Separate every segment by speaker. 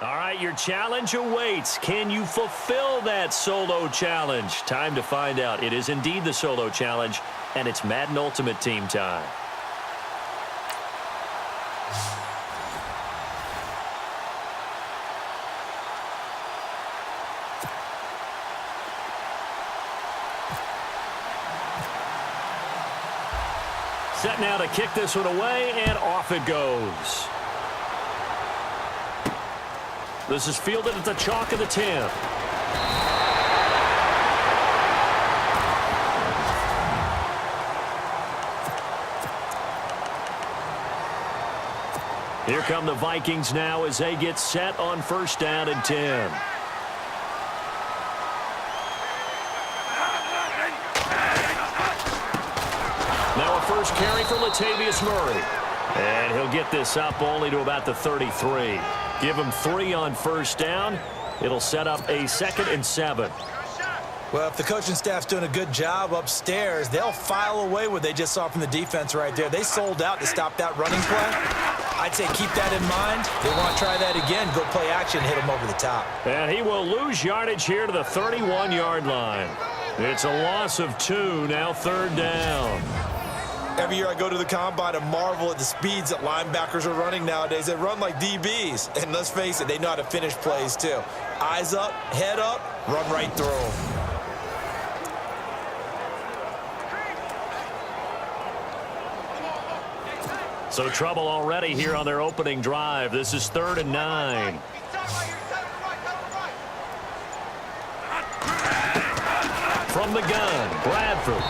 Speaker 1: All right, your challenge awaits. Can you fulfill that solo challenge? Time to find out. It is indeed the solo challenge, and it's Madden Ultimate Team time. Set now to kick this one away, and off it goes. This is fielded at the chalk of the 10. Here come the Vikings now as they get set on first down and 10. Now a first carry for Latavius Murray. And he'll get this up only to about the 33. Give him 3 on first down. It'll set up a 2nd and 7.
Speaker 2: Well, if the coaching staff's doing a good job upstairs, they'll file away what they just saw from the defense right there. They sold out to stop that running play. I'd say keep that in mind. They want to try that again, go play action, hit them over the top.
Speaker 1: And he will lose yardage here to the 31-yard line. It's a loss of 2, now 3rd down.
Speaker 2: Every year I go to the combine and marvel at the speeds that linebackers are running nowadays. They run like DBs. And let's face it, they know how to finish plays too. Eyes up, head up, run right through them.
Speaker 1: So trouble already here on their opening drive. This is 3rd and 9. From the gun, Bradford.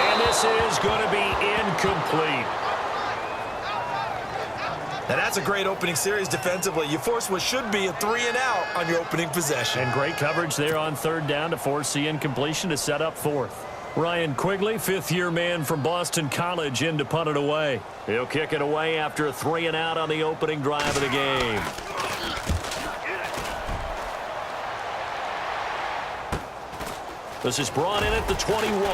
Speaker 1: And this is going to be incomplete.
Speaker 2: Now that's a great opening series defensively. You force what should be a 3-and-out on your opening possession.
Speaker 1: And great coverage there on 3rd down to force the incompletion to set up 4th. Ryan Quigley, 5th-year man from Boston College, in to punt it away. He'll kick it away after a 3-and-out on the opening drive of the game. This is brought in at the 21.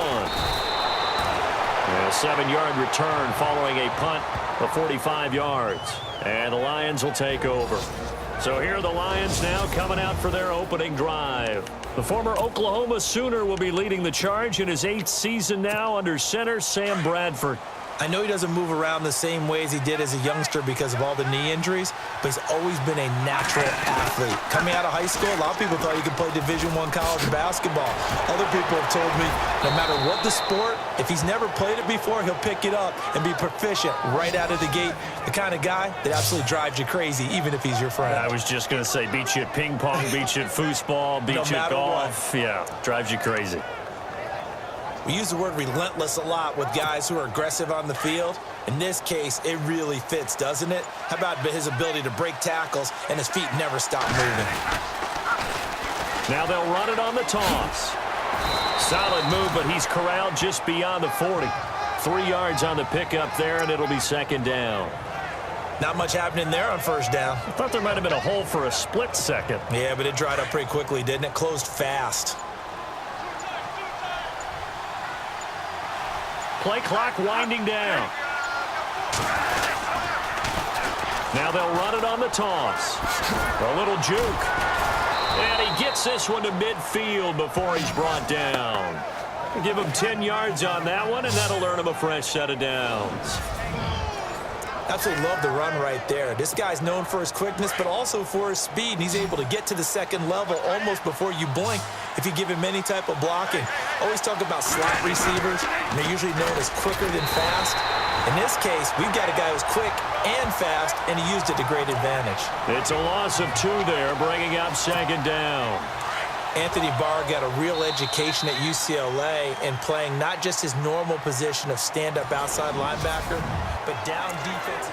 Speaker 1: A 7-yard return following a punt of 45 yards. And the Lions will take over. So here are the Lions now coming out for their opening drive. The former Oklahoma Sooner will be leading the charge in his 8th season now under center Sam Bradford.
Speaker 2: I know he doesn't move around the same way as he did as a youngster because of all the knee injuries, but he's always been a natural athlete. Coming out of high school, a lot of people thought he could play Division I college basketball. Other people have told me no matter what the sport, if he's never played it before, he'll pick it up and be proficient right out of the gate. The kind of guy that absolutely drives you crazy, even if he's your friend.
Speaker 1: I was just going to say, beat you at ping pong, beat you at foosball, beat you at golf. Yeah, drives you crazy.
Speaker 2: We use the word relentless a lot with guys who are aggressive on the field. In this case, it really fits, doesn't it? How about his ability to break tackles and his feet never stop moving?
Speaker 1: Now they'll run it on the toss. Solid move, but he's corralled just beyond the 40. 3 yards on the pickup there, and it'll be 2nd down.
Speaker 2: Not much happening there on first down.
Speaker 1: I thought there might have been a hole for a split second.
Speaker 2: Yeah, but it dried up pretty quickly, didn't it? Closed fast.
Speaker 1: Play clock winding down. Now they'll run it on the toss. A little juke. And he gets this one to midfield before he's brought down. Give him 10 yards on that one, and that'll earn him a fresh set of downs.
Speaker 2: Absolutely love the run right there. This guy's known for his quickness, but also for his speed. And he's able to get to the 2nd level almost before you blink if you give him any type of blocking. Always talk about slot receivers, and they're usually known as quicker than fast. In this case, we've got a guy who's quick and fast, and he used it to great advantage.
Speaker 1: It's a loss of 2 there, bringing up 2nd down.
Speaker 2: Anthony Barr got a real education at UCLA in playing not just his normal position of stand-up outside linebacker, but down defense.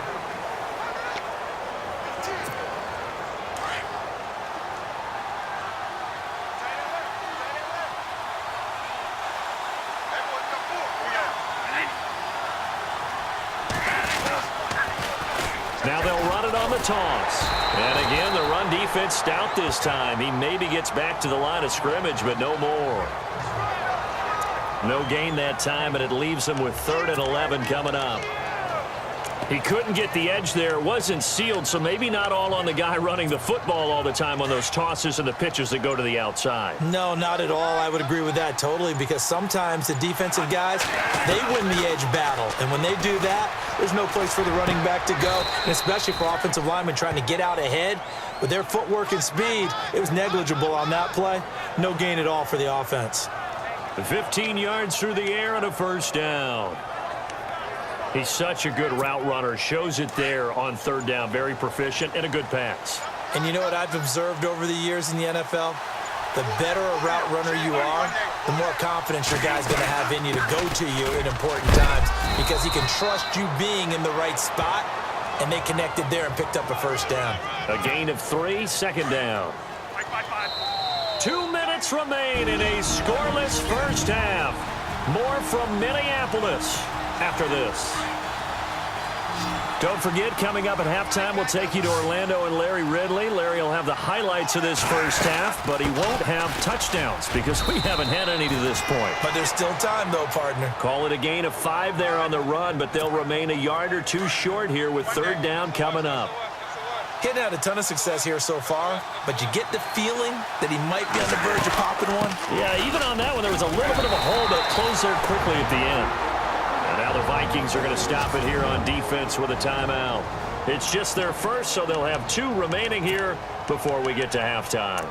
Speaker 1: Now they'll run it on the toss. And again, the run defense stout this time. He maybe gets back to the line of scrimmage, but no more. No gain that time, and it leaves him with 3rd and 11 coming up. He couldn't get the edge there. It wasn't sealed, so maybe not all on the guy running the football all the time on those tosses and the pitches that go to the outside.
Speaker 2: No, not at all. I would agree with that totally, because sometimes the defensive guys, they win the edge battle. And when they do that, there's no place for the running back to go, and especially for offensive linemen trying to get out ahead. With their footwork and speed, it was negligible on that play. No gain at all for the offense.
Speaker 1: 15 yards through the air and a first down. He's such a good route runner. Shows it there on third down. Very proficient and a good pass.
Speaker 2: And you know what I've observed over the years in the NFL? The better a route runner you are, the more confidence your guy's going to have in you to go to you in important times, because he can trust you being in the right spot, and they connected there and picked up a first down.
Speaker 1: A gain of 3, second down. 2 minutes remain in a scoreless first half. More from Minneapolis after this. Don't forget, coming up at halftime, we'll take you to Orlando and Larry Ridley. Larry will have the highlights of this first half, but he won't have touchdowns because we haven't had any to this point.
Speaker 2: But there's still time, though, partner.
Speaker 1: Call it a gain of 5 there on the run, but they'll remain a yard or two short here with third down coming up.
Speaker 2: Hadn't had a ton of success here so far, but you get the feeling that he might be on the verge of popping one.
Speaker 1: Yeah, even on that one, there was a little bit of a hole, but it closed there quickly at the end. And now the Vikings are going to stop it here on defense with a timeout. It's just their first, so they'll have 2 remaining here before we get to halftime.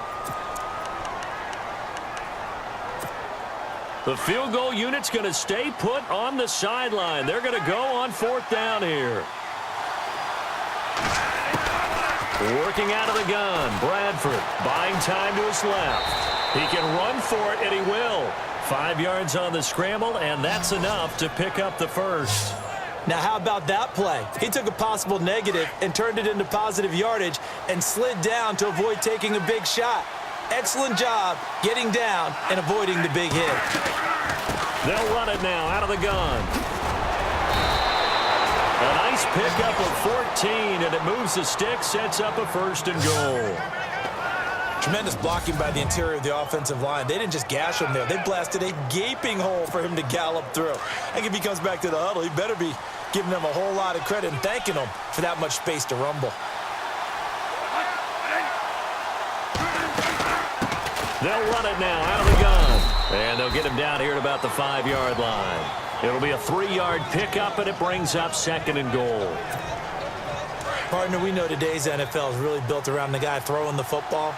Speaker 1: The field goal unit's going to stay put on the sideline. They're going to go on fourth down here. Working out of the gun, Bradford buying time to his left. He can run for it, and he will. 5 yards on the scramble, and that's enough to pick up the first.
Speaker 2: Now, how about that play? He took a possible negative and turned it into positive yardage and slid down to avoid taking a big shot. Excellent job getting down and avoiding the big hit.
Speaker 1: They'll run it now out of the gun. A nice pickup of 14, and it moves the stick, sets up a first and goal.
Speaker 2: Tremendous blocking by the interior of the offensive line. They didn't just gash him there. They blasted a gaping hole for him to gallop through. I think if he comes back to the huddle, he better be giving them a whole lot of credit and thanking them for that much space to rumble.
Speaker 1: They'll run it now out of the gun. And they'll get him down here at about the 5-yard line. It'll be a 3-yard pickup, and it brings up second and goal.
Speaker 2: Partner, we know today's NFL is really built around the guy throwing the football.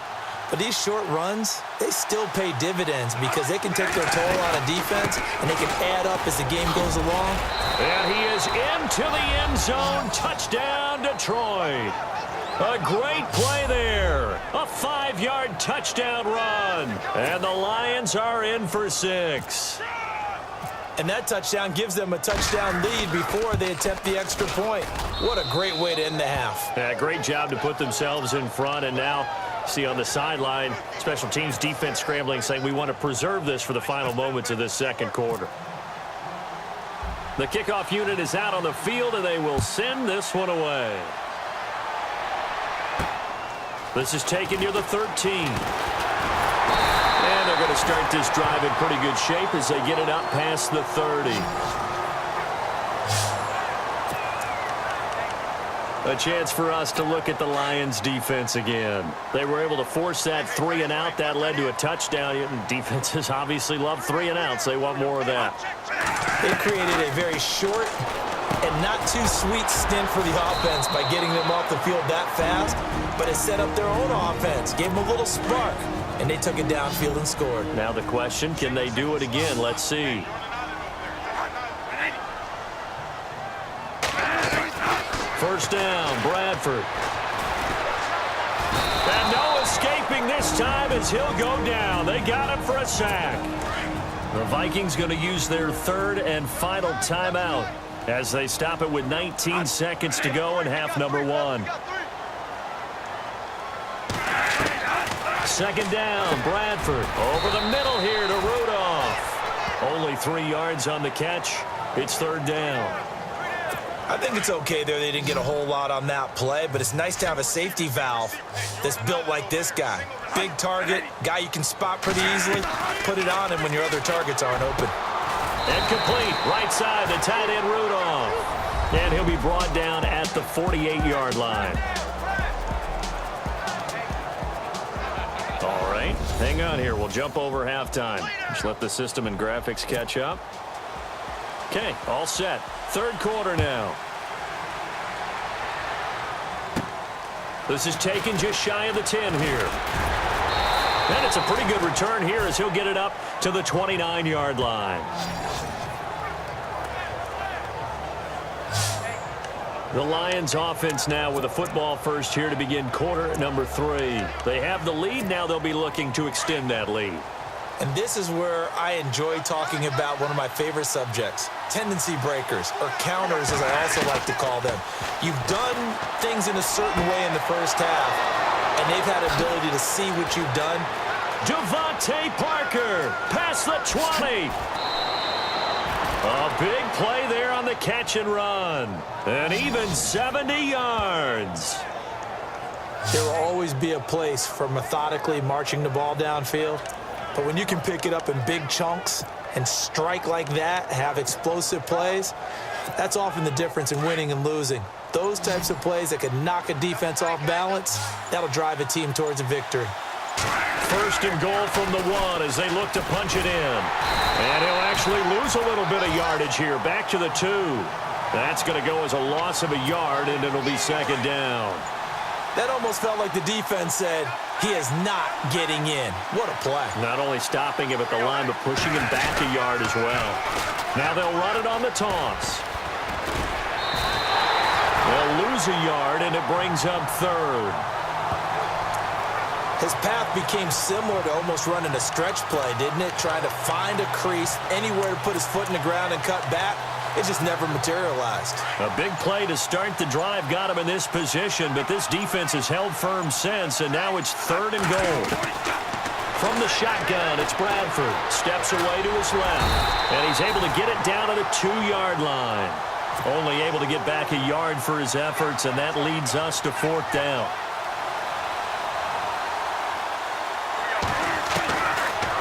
Speaker 2: But these short runs, they still pay dividends because they can take their toll on a defense, and they can add up as the game goes along.
Speaker 1: And he is into the end zone. Touchdown, Detroit. A great play there. A 5-yard touchdown run. And the Lions are in for 6.
Speaker 2: And that touchdown gives them a touchdown lead before they attempt the extra point. What a great way to end the half.
Speaker 1: Yeah, great job to put themselves in front. And now, see on the sideline, special teams defense scrambling, saying we want to preserve this for the final moments of this second quarter. The kickoff unit is out on the field, and they will send this one away. This is taken near the 13. And they're going to start this drive in pretty good shape as they get it up past the 30. A chance for us to look at the Lions defense again. They were able to force that 3 and out. That led to a touchdown. Defenses obviously love 3 and outs. They want more of that.
Speaker 2: They created a very short and not too sweet stint for the offense by getting them off the field that fast, but it set up their own offense, gave them a little spark, and they took it downfield and scored.
Speaker 1: Now the question, can they do it again? Let's see. First down, Bradford. And no escaping this time as he'll go down. They got him for a sack. The Vikings going to use their third and final timeout as they stop it with 19 seconds to go in half number 1. Second down, Bradford. Over the middle here to Rudolph. Only 3 yards on the catch. It's third down.
Speaker 2: I think it's okay there. They didn't get a whole lot on that play, but it's nice to have a safety valve that's built like this guy. Big target, guy you can spot pretty easily. Put it on him when your other targets aren't open.
Speaker 1: And complete, right side, the tight end Rudolph. And he'll be brought down at the 48-yard line. All right, hang on here. We'll jump over halftime. Just let the system and graphics catch up. Okay, all set. Third quarter now. This is taken just shy of the 10 here. And it's a pretty good return here as he'll get it up to the 29-yard line. The Lions offense now with a football first here to begin quarter number 3. They have the lead. Now they'll be looking to extend that lead.
Speaker 2: And this is where I enjoy talking about one of my favorite subjects, tendency breakers, or counters as I also like to call them. You've done things in a certain way in the first half, and they've had ability to see what you've done.
Speaker 1: Devontae Parker past the 20. A big play there on the catch and run. And even 70 yards.
Speaker 2: There will always be a place for methodically marching the ball downfield. But when you can pick it up in big chunks and strike like that, have explosive plays, that's often the difference in winning and losing. Those types of plays that can knock a defense off balance, that'll drive a team towards a victory.
Speaker 1: First and goal from the 1 as they look to punch it in. And he'll actually lose a little bit of yardage here. Back to the 2. That's going to go as a loss of a yard, and it'll be second down.
Speaker 2: That almost felt like the defense said, he is not getting in. What a play.
Speaker 1: Not only stopping him at the line, but pushing him back a yard as well. Now they'll run it on the toss. They'll lose a yard, and it brings up third.
Speaker 2: His path became similar to almost running a stretch play, didn't it? Trying to find a crease, anywhere to put his foot in the ground and cut back. It just never materialized.
Speaker 1: A big play to start the drive got him in this position, but this defense has held firm since, and now it's third and goal. From the shotgun, it's Bradford. Steps away to his left, and he's able to get it down to the 2-yard line. Only able to get back a yard for his efforts, and that leads us to fourth down.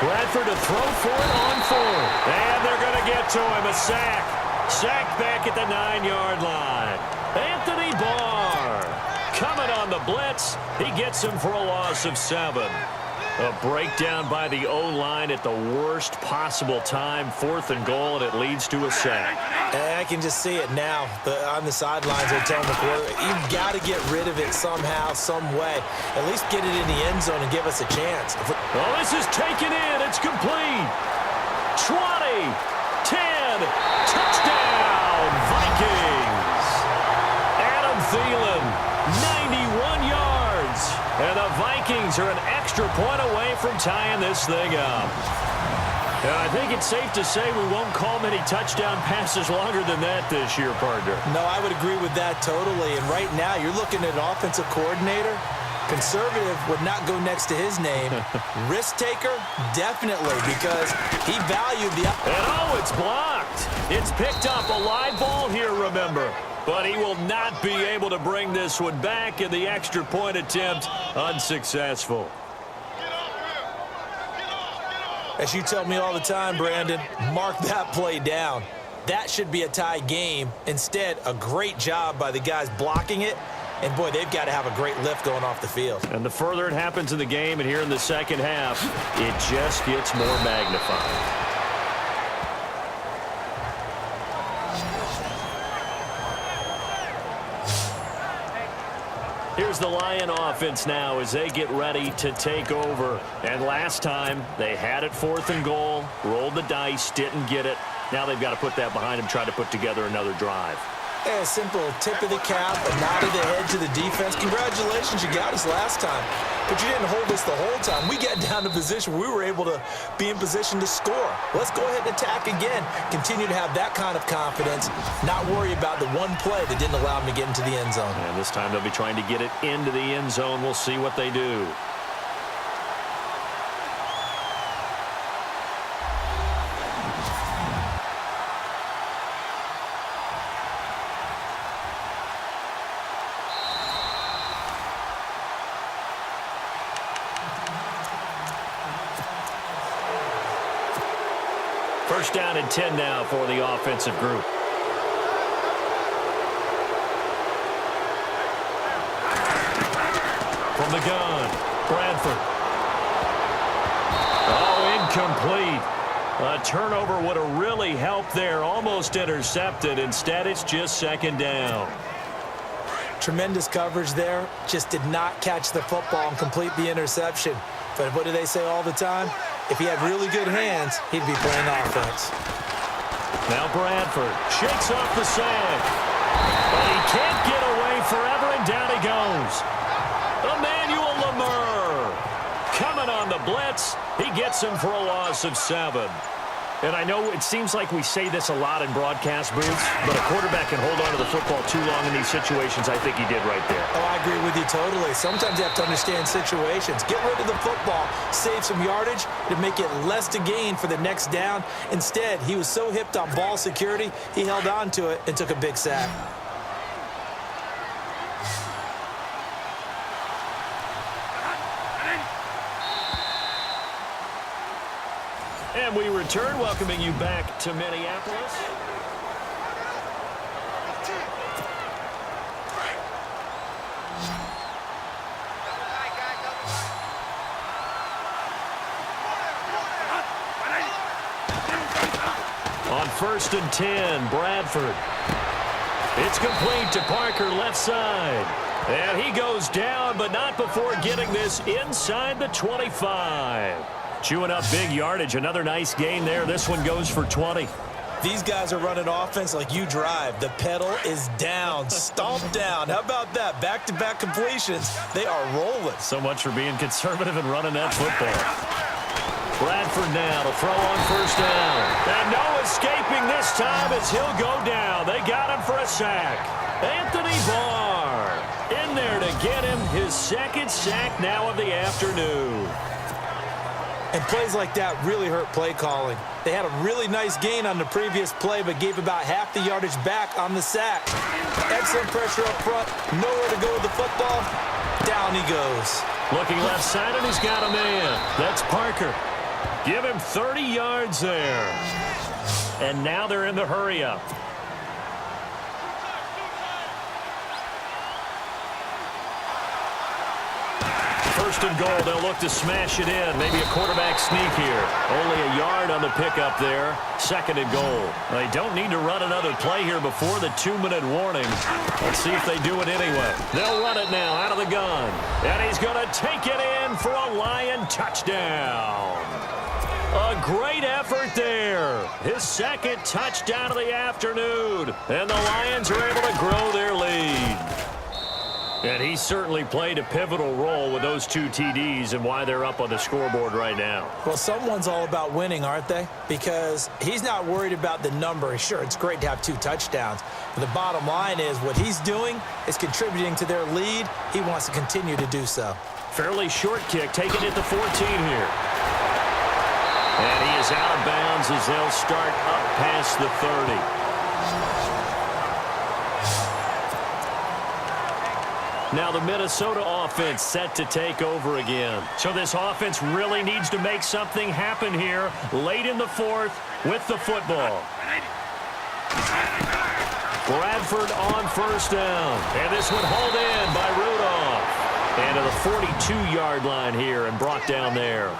Speaker 1: Bradford to throw for it on fourth. And they're going to get to him. A sack. Sacked back at the 9-yard line. Anthony Barr coming on the blitz. He gets him for a loss of 7. A breakdown by the O-line at the worst possible time. Fourth and goal, and it leads to a sack.
Speaker 2: And I can just see it now. On the sidelines, they're telling the quarterback, you've got to get rid of it somehow, some way. At least get it in the end zone and give us a chance.
Speaker 1: Oh, this is taken in. It's complete. 20, 10, touchdown, Vikings. Adam Thielen, 91 yards. And the Vikings are an extra point away from tying this thing up. And I think it's safe to say we won't call many touchdown passes longer than that this year, partner.
Speaker 2: No, I would agree with that totally. And right now, you're looking at an offensive coordinator. Conservative would not go next to his name. Risk taker, definitely, because he valued the...
Speaker 1: And oh, it's blocked. It's picked up. A live ball here, remember. But he will not be able to bring this one back, and the extra point attempt unsuccessful.
Speaker 2: As you tell me all the time, Brandon, mark that play down. That should be a tie game. Instead, a great job by the guys blocking it. And, boy, they've got to have a great lift going off the field.
Speaker 1: And the further it happens in the game and here in the second half, it just gets more magnified. Here's the Lion offense now as they get ready to take over. And last time, they had it fourth and goal, rolled the dice, didn't get it. Now they've got to put that behind them, try to put together another drive.
Speaker 2: Yeah, a simple tip of the cap, a nod of the head to the defense. Congratulations, you got us last time. But you didn't hold us the whole time. We got down to position where we were able to be in position to score. Let's go ahead and attack again. Continue to have that kind of confidence, not worry about the one play that didn't allow them to get into the end zone.
Speaker 1: And this time they'll be trying to get it into the end zone. We'll see what they do. First down and 10 now for the offensive group. from the gun. Bradford. Oh, incomplete. A turnover would have really helped there. Almost intercepted. Instead, it's just second down.
Speaker 2: Tremendous coverage there. Just did not catch the football and complete the interception. But what do they say all the time? If he had really good hands, he'd be playing offense.
Speaker 1: Now Bradford shakes off the sack. But he can't get away forever, and down he goes. Emmanuel Lamur coming on the blitz. He gets him for a loss of 7. And I know it seems like we say this a lot in broadcast booths, but a quarterback can hold on to the football too long in these situations. I think he did right there.
Speaker 2: Oh, I agree with you totally. Sometimes you have to understand situations. Get rid of the football, save some yardage to make it less to gain for the next down. Instead, he was so hipped on ball security, he held on to it and took a big sack.
Speaker 1: And we return, welcoming you back to Minneapolis. On 1st and 10, Bradford. It's complete to Parker, left side. And he goes down, but not before getting this inside the 25. Chewing up big yardage. Another nice gain there. This one goes for 20.
Speaker 2: These guys are running offense like you drive. The pedal is down, stomped down. How about that? Back-to-back completions. They are rolling.
Speaker 1: So much for being conservative and running that football. Bradford now to throw on 1st down. And no escaping this time as he'll go down. They got him for a sack. Anthony Barr in there to get him his 2nd sack now of the afternoon.
Speaker 2: And plays like that really hurt play calling. They had a really nice gain on the previous play, but gave about half the yardage back on the sack. Excellent pressure up front. Nowhere to go with the football. Down he goes.
Speaker 1: Looking left side, and he's got a man. That's Parker. Give him 30 yards there. And now they're in the hurry-up. 1st and goal. They'll look to smash it in. Maybe a quarterback sneak here. Only a yard on the pickup there. 2nd and goal. They don't need to run another play here before the 2-minute warning. Let's see if they do it anyway. They'll run it now out of the gun. And he's going to take it in for a Lion touchdown. A great effort there. His 2nd touchdown of the afternoon. And the Lions are able to grow their lead. And he certainly played a pivotal role with those 2 TDs and why they're up on the scoreboard right now.
Speaker 2: Well, someone's all about winning, aren't they? Because he's not worried about the number. Sure, it's great to have 2 touchdowns. But the bottom line is what he's doing is contributing to their lead. He wants to continue to do so.
Speaker 1: Fairly short kick, taken at the 14 here. And he is out of bounds as they'll start up past the 30. Now the Minnesota offense set to take over again. So this offense really needs to make something happen here late in the 4th with the football. Bradford on 1st down. And this one hauled in by Rudolph. And to the 42-yard line here and brought down there.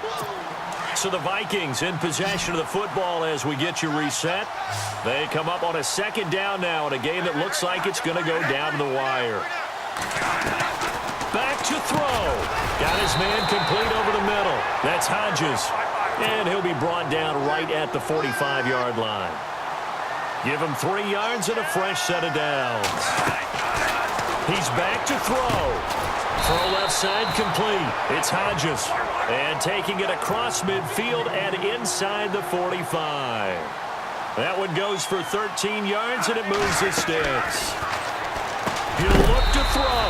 Speaker 1: So the Vikings in possession of the football as we get you reset. They come up on a 2nd down now in a game that looks like it's going to go down to the wire. Back to throw. Got his man complete over the middle. That's Hodges. And he'll be brought down right at the 45-yard line. Give him 3 yards and a fresh set of downs. He's back to throw. Throw left side complete. It's Hodges. And taking it across midfield and inside the 45. That one goes for 13 yards and it moves the sticks. He'll look to throw.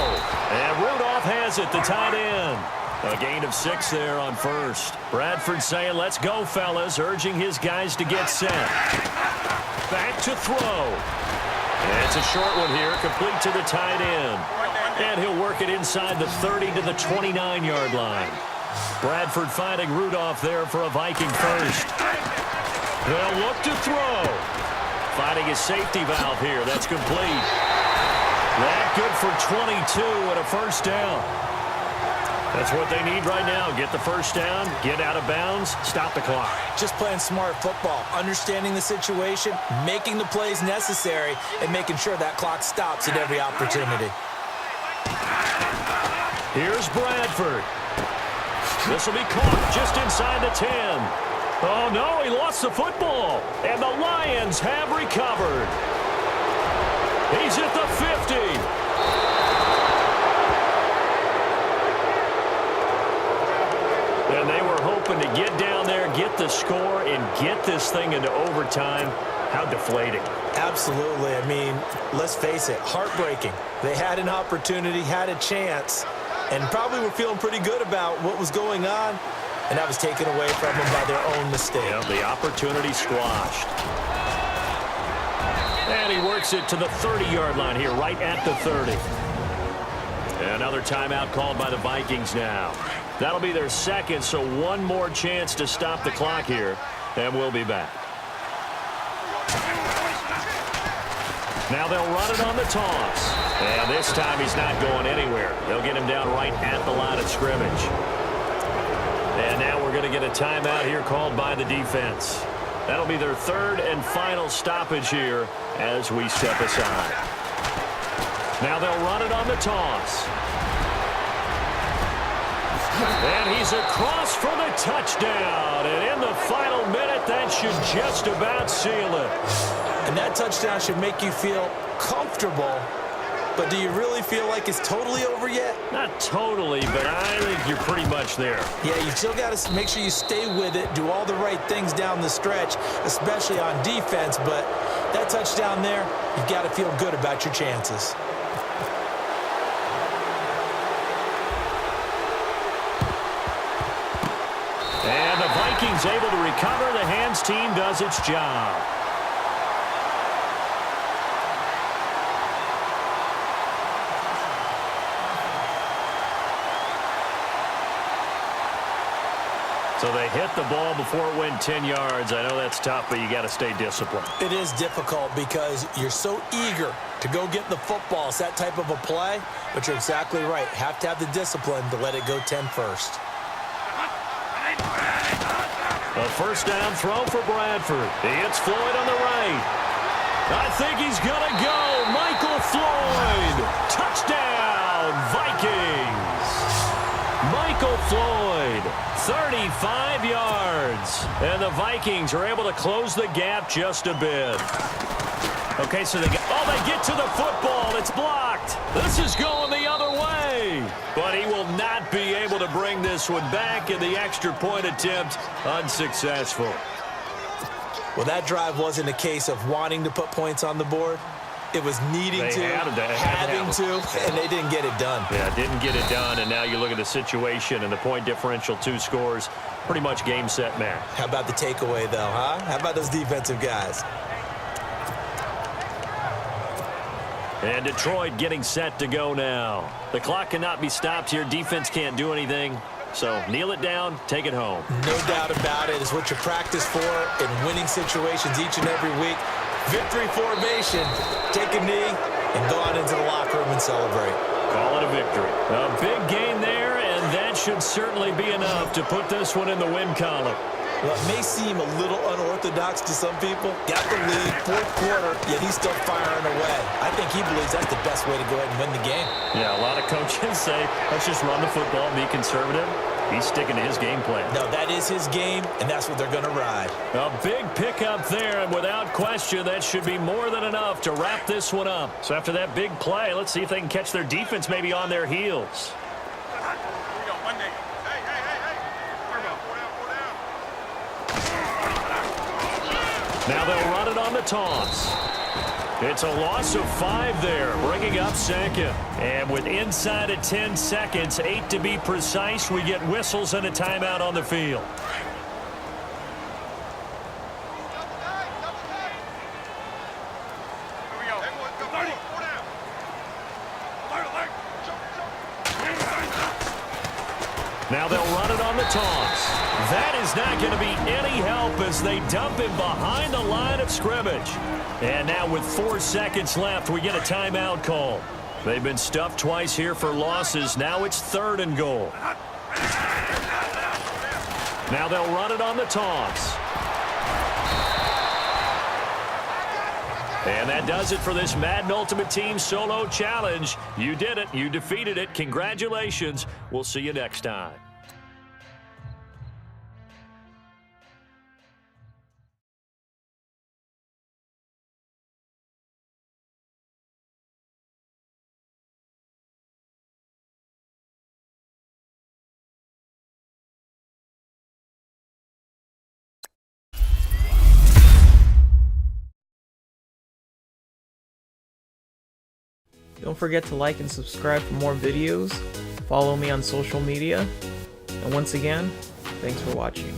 Speaker 1: And Rudolph has it, the tight end. A gain of 6 there on 1st. Bradford saying, let's go, fellas, urging his guys to get set. Back to throw. And it's a short one here, complete to the tight end. And he'll work it inside the 30 to the 29-yard line. Bradford finding Rudolph there for a Viking first. They'll look to throw. Finding his safety valve here. That's complete. That good for 22 and a 1st down. That's what they need right now. Get the first down, get out of bounds, stop the clock.
Speaker 2: Just playing smart football, understanding the situation, making the plays necessary, and making sure that clock stops at every opportunity.
Speaker 1: Here's Bradford. This will be caught just inside the 10. Oh, no, he lost the football. And the Lions have recovered. He's at the 50. And they were hoping to get down there, get the score, and get this thing into overtime. How deflating.
Speaker 2: Absolutely. I mean, let's face it, heartbreaking. They had an opportunity, had a chance, and probably were feeling pretty good about what was going on, and that was taken away from them by their own mistake.
Speaker 1: Yeah, the opportunity squashed. And he works it to the 30-yard line here, right at the 30. Another timeout called by the Vikings now. That'll be their second, so one more chance to stop the clock here, and we'll be back. Now they'll run it on the toss. And this time he's not going anywhere. They'll get him down right at the line of scrimmage. And now we're going to get a timeout here called by the defense. That'll be their third and final stoppage here as we step aside. Now they'll run it on the toss. And he's across for the touchdown. And in the final minute, that should just about seal it.
Speaker 2: And that touchdown should make you feel comfortable. But do you really feel like it's totally over yet?
Speaker 1: Not totally, but I think you're pretty much there.
Speaker 2: Yeah, you still got to make sure you stay with it, do all the right things down the stretch, especially on defense. But that touchdown there, you've got to feel good about your chances.
Speaker 1: And the Vikings able to recover. The hands team does its job. So they hit the ball before it went 10 yards. I know that's tough, but you got to stay disciplined.
Speaker 2: It is difficult because you're so eager to go get the football. It's that type of a play, but you're exactly right. Have to have the discipline to let it go 10 first.
Speaker 1: A first down throw for Bradford. He hits Floyd on the right. I think he's going to go. Michael Floyd. Touchdown, Vikings. Michael Floyd, 35 yards. And the Vikings are able to close the gap just a bit. Okay, so they get to the football. It's blocked. This is going the other way. But he will not be able to bring this one back, and the extra point attempt unsuccessful.
Speaker 2: Well, that drive wasn't a case of wanting to put points on the board. It was needing to, having to, and they didn't get it done.
Speaker 1: Yeah, didn't get it done, and now you look at the situation and the point differential, 2 scores, pretty much game, set, match.
Speaker 2: How about the takeaway, though, huh? How about those defensive guys?
Speaker 1: And Detroit getting set to go now. The clock cannot be stopped here. Defense can't do anything. So kneel it down, take it home.
Speaker 2: No doubt about it. It's what you practice for in winning situations each and every week. Victory formation. Take a knee and go on into the locker room and celebrate.
Speaker 1: Call it a victory. A big game there, and that should certainly be enough to put this one in the win column.
Speaker 2: Well, it may seem a little unorthodox to some people. Got the lead, 4th quarter, yet he's still firing away. I think he believes that's the best way to go ahead and win the game.
Speaker 1: Yeah, a lot of coaches say, let's just run the football and be conservative. He's sticking to his game plan.
Speaker 2: No, that is his game, and that's what they're going to ride.
Speaker 1: A big pickup there, and without question, that should be more than enough to wrap this one up. So after that big play, let's see if they can catch their defense maybe on their heels. Now they'll run it on the toss. It's a loss of 5 there, bringing up second. And with inside of 10 seconds, 8 to be precise, we get whistles and a timeout on the field. Now they'll run it on the toss. That is not going to be any help as they dump him behind the line of scrimmage. And now with 4 seconds left, we get a timeout call. They've been stuffed twice here for losses. Now it's 3rd and goal. Now they'll run it on the toss. And that does it for this Madden Ultimate Team Solo Challenge. You did it. You defeated it. Congratulations. We'll see you next time.
Speaker 3: Don't forget to like and subscribe for more videos. Follow me on social media. And once again, thanks for watching.